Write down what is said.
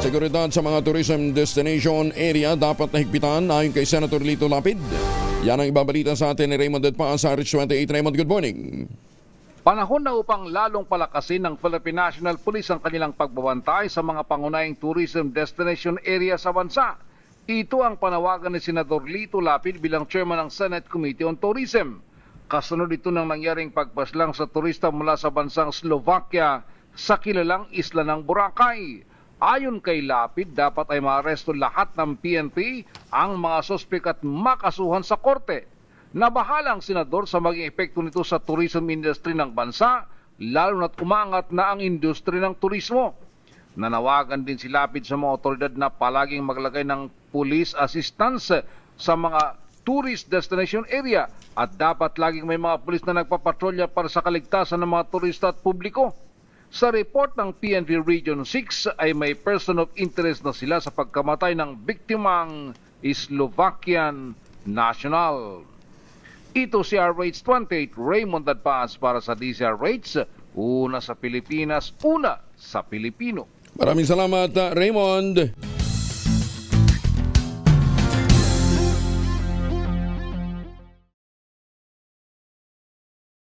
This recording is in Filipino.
Seguridad sa mga tourism destination area dapat nahigpitan ayon kay Senator Lito Lapid. Yan ang ibabalita sa atin ni Raymond Edpa sa RH28. Raymond, good morning. Panahon na upang lalong palakasin ng Philippine National Police ang kanilang pagbabantay sa mga pangunahing tourism destination area sa bansa. Ito ang panawagan ni Senador Lito Lapid bilang chairman ng Senate Committee on Tourism. Kasunod ito ng nangyaring pagpaslang sa turista mula sa bansang Slovakia sa kilalang isla ng Boracay. Ayon kay Lapid, dapat ay maaresto lahat ng PNP ang mga sospek at makasuhan sa korte. Nabahala ang senador sa maging epekto nito sa tourism industry ng bansa, lalo na't umangat na ang industry ng turismo. Nanawagan din si Lapid sa mga otoridad na palaging maglagay ng police assistance sa mga tourist destination area at dapat laging may mga pulis na nagpapatrolya para sa kaligtasan ng mga turista at publiko. Sa report ng PNP Region 6 ay may person of interest na sila sa pagkamatay ng biktimang Slovakian national. Ito si RH28 Raymond Adpaz para sa DZRH, una sa Pilipinas, una sa Pilipino. Maraming salamat, Raymond.